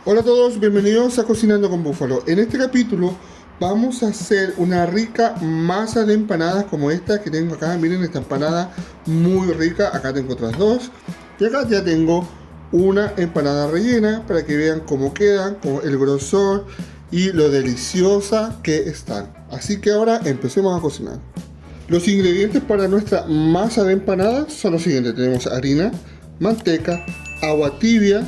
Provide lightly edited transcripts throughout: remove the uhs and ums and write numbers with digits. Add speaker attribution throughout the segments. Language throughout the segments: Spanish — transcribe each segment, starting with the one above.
Speaker 1: Hola a todos, bienvenidos a Cocinando con Búfalo. En este capítulo vamos a hacer una rica masa de empanadas como esta que tengo acá. Miren esta empanada muy rica, acá tengo otras dos. Y acá ya tengo una empanada rellena para que vean cómo quedan, con el grosor y lo deliciosa que están. Así que ahora empecemos a cocinar. Los ingredientes para nuestra masa de empanadas son los siguientes. Tenemos harina, manteca, agua tibia,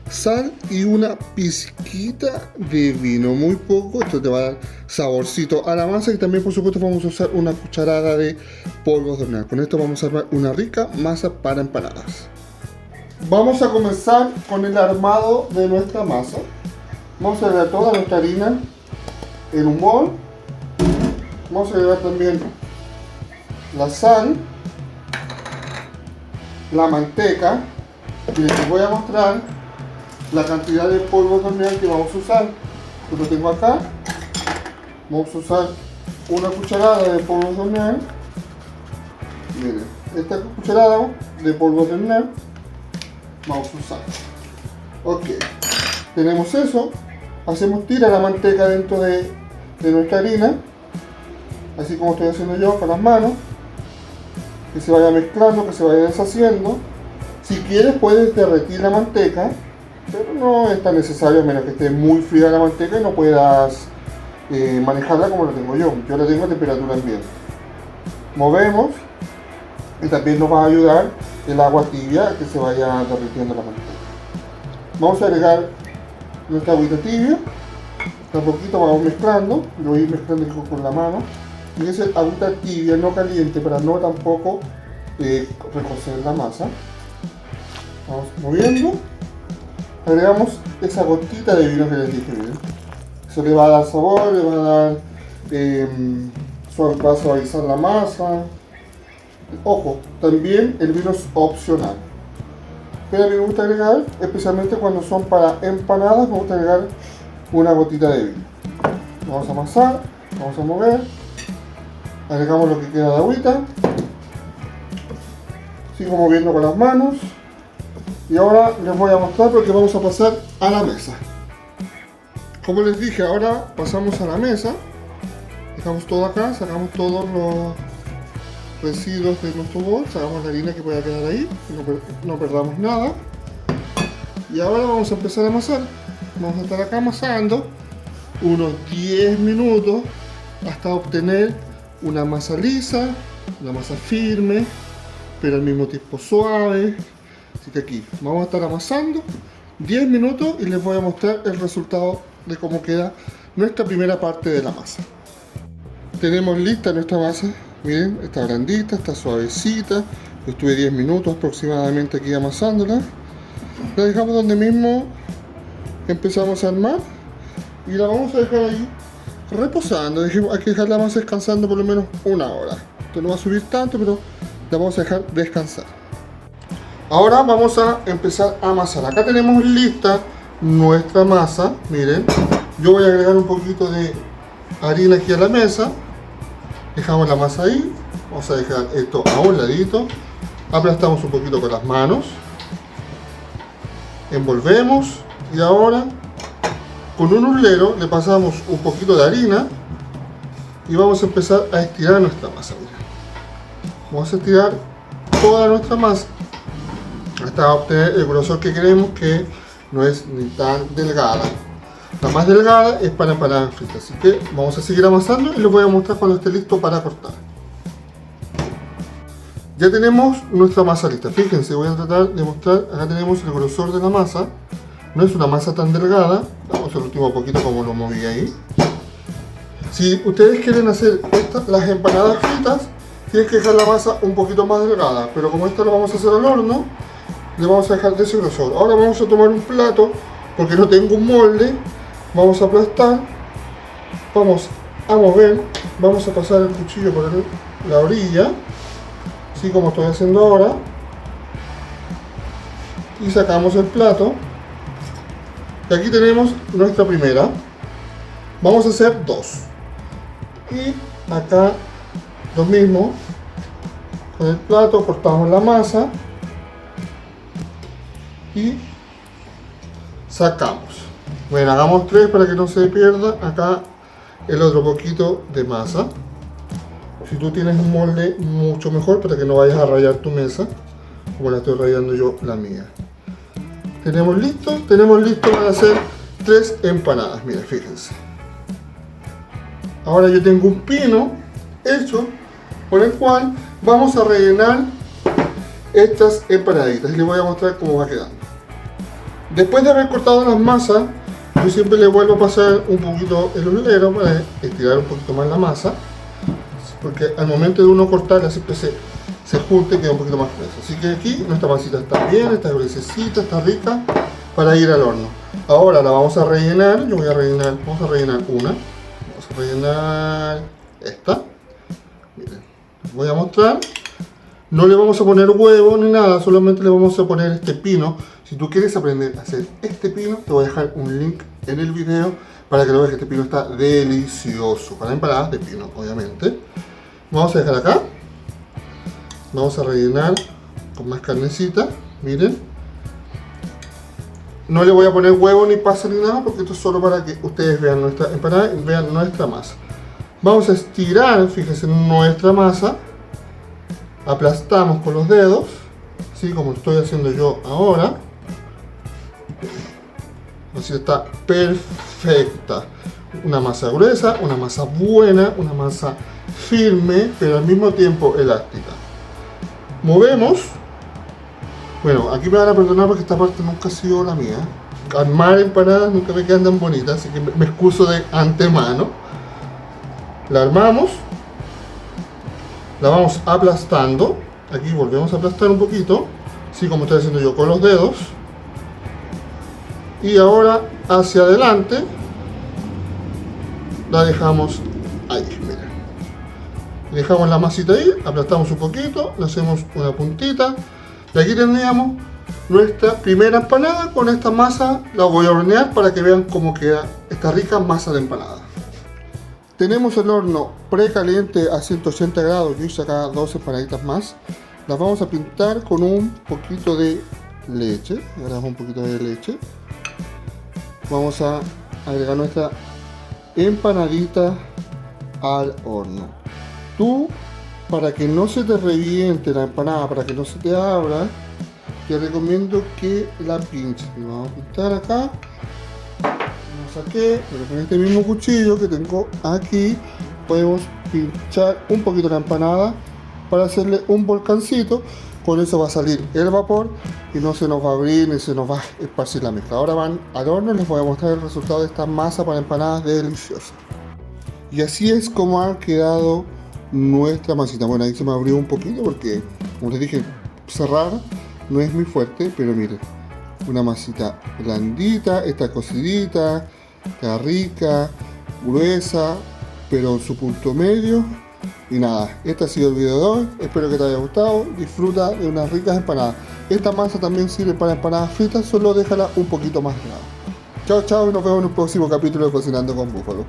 Speaker 1: sal y una pizquita de vino, muy poco. Esto te va a dar saborcito a la masa y también por supuesto vamos a usar una cucharada de polvos de hornear. Con esto vamos a armar una rica masa para empanadas. Vamos a comenzar con el armado de nuestra masa. Vamos a agregar toda nuestra harina en un bol. Vamos a agregar también la sal, la manteca, y les voy a mostrar la cantidad de polvos de hornear que vamos a usar. Yo lo tengo acá. Vamos a usar una cucharada de polvos de hornear. Miren, esta cucharada de polvos de hornear vamos a usar. Ok, tenemos eso. Hacemos tirar la manteca dentro de nuestra harina, así como estoy haciendo yo con las manos, que se vaya mezclando, que se vaya deshaciendo. Si quieres puedes derretir la manteca, pero no es tan necesario a menos que esté muy fría la manteca y no puedas manejarla como la tengo yo. Yo la tengo a temperatura ambiente. Movemos y también nos va a ayudar el agua tibia a que se vaya derritiendo la manteca. Vamos a agregar nuestra agüita tibia. De a poquito vamos mezclando, lo voy a ir mezclando con la mano. Y es agüita tibia, no caliente, para no tampoco recocer la masa. Vamos moviendo. Agregamos esa gotita de vino que les dije, ¿bien? Eso le va a dar sabor, le va a dar va a suavizar la masa. Ojo, también el vino es opcional, pero a mí me gusta agregar, especialmente cuando son para empanadas, me gusta agregar una gotita de vino. Vamos a amasar, vamos a mover, agregamos lo que queda de agüita, sigo moviendo con las manos. Y ahora les voy a mostrar porque vamos a pasar a la mesa. Como les dije, ahora pasamos a la mesa. Dejamos todo acá, sacamos todos los residuos de nuestro bol, sacamos la harina que pueda quedar ahí, no perdamos nada. Y ahora vamos a empezar a amasar. Vamos a estar acá amasando unos 10 minutos hasta obtener una masa lisa, una masa firme, pero al mismo tiempo suave. Así que aquí vamos a estar amasando 10 minutos y les voy a mostrar el resultado de cómo queda nuestra primera parte de la masa. Tenemos lista nuestra masa, miren, está blandita, está suavecita. Yo estuve 10 minutos aproximadamente aquí amasándola. La dejamos donde mismo empezamos a armar y la vamos a dejar ahí reposando. Hay que dejar la masa descansando por lo menos una hora. Esto no va a subir tanto, pero la vamos a dejar descansar. Ahora vamos a empezar a amasar. Acá tenemos lista nuestra masa. Miren, yo voy a agregar un poquito de harina aquí a la mesa. Dejamos la masa ahí. Vamos a dejar esto a un ladito. Aplastamos un poquito con las manos. Envolvemos. Y ahora con un uslero le pasamos un poquito de harina. Y vamos a empezar a estirar nuestra masa. Vamos a estirar toda nuestra masa hasta obtener el grosor que queremos, que no es ni tan delgada. La más delgada es para empanadas fritas, así que vamos a seguir amasando y les voy a mostrar cuando esté listo para cortar. Ya tenemos nuestra masa lista. Fíjense, voy a tratar de mostrar. Acá tenemos el grosor de la masa. No es una masa tan delgada. Vamos al último poquito como lo moví ahí. Si ustedes quieren hacer las empanadas fritas, tienen que dejar la masa un poquito más delgada, pero como esto lo vamos a hacer al horno, le vamos a dejar de ese grosor. Ahora vamos a tomar un plato, porque no tengo un molde. Vamos a aplastar, vamos a mover, vamos a pasar el cuchillo por la orilla, así como estoy haciendo ahora, y sacamos el plato. Y aquí tenemos nuestra primera. Vamos a hacer dos. Y acá lo mismo, con el plato cortamos la masa y sacamos. Bueno, hagamos 3 para que no se pierda acá el otro poquito de masa. Si tú tienes un molde, mucho mejor para que no vayas a rayar tu mesa, como la estoy rayando yo la mía. Tenemos listo para hacer 3 empanadas, mira, fíjense. Ahora yo tengo un pino hecho por el cual vamos a rellenar estas empanaditas y les voy a mostrar cómo va quedando. Después de haber cortado las masas, yo siempre le vuelvo a pasar un poquito el hornero para estirar un poquito más la masa, porque al momento de uno cortarla siempre se junta y queda un poquito más grueso. Así que aquí nuestra masita está bien, está gruesecita, está rica para ir al horno. Ahora la vamos a rellenar, vamos a rellenar una, vamos a rellenar esta. Miren, les voy a mostrar. No le vamos a poner huevo ni nada, solamente le vamos a poner este pino. Si tú quieres aprender a hacer este pino, te voy a dejar un link en el video para que lo veas, que este pino está delicioso. Para empanadas de pino, obviamente. Vamos a dejar acá. Vamos a rellenar con más carnecita, miren. No le voy a poner huevo ni pasa ni nada, porque esto es solo para que ustedes vean nuestra empanada y vean nuestra masa. Vamos a estirar, fíjense, nuestra masa. Aplastamos con los dedos, así como estoy haciendo yo ahora. Así está perfecta. Una masa gruesa, una masa buena, una masa firme, pero al mismo tiempo elástica. Movemos. Bueno, aquí me van a perdonar porque esta parte nunca ha sido la mía. Armar empanadas nunca me quedan tan bonitas, así que me excuso de antemano. La armamos. La vamos aplastando. Aquí volvemos a aplastar un poquito, así como estoy haciendo yo con los dedos. Y ahora hacia adelante la dejamos ahí, miren. Dejamos la masita ahí, aplastamos un poquito, le hacemos una puntita. Y aquí tendríamos nuestra primera empanada con esta masa. La voy a hornear para que vean cómo queda esta rica masa de empanada. Tenemos el horno precaliente a 180 grados. Yo hice acá 2 empanaditas más. Las vamos a pintar con un poquito de leche. Agregamos un poquito de leche. Vamos a agregar nuestra empanadita al horno. Tú, para que no se te reviente la empanada, para que no se te abra, te recomiendo que la pinches. Y vamos a pintar acá. Saqué, pero con este mismo cuchillo que tengo aquí podemos pinchar un poquito la empanada para hacerle un volcancito. Con eso va a salir el vapor y no se nos va a abrir ni se nos va a esparcir la mezcla. Ahora van al horno y les voy a mostrar el resultado de esta masa para empanadas deliciosa. Y así es como ha quedado nuestra masita. Bueno, ahí se me abrió un poquito porque, como les dije, cerrar no es muy fuerte, pero miren, una masita blandita, está cocidita, está rica, gruesa, pero en su punto medio. Y nada, este ha sido el video de hoy. Espero que te haya gustado. Disfruta de unas ricas empanadas. Esta masa también sirve para empanadas fritas, solo déjala un poquito más grande. Chao, chao, y nos vemos en un próximo capítulo de Cocinando con Búfalo.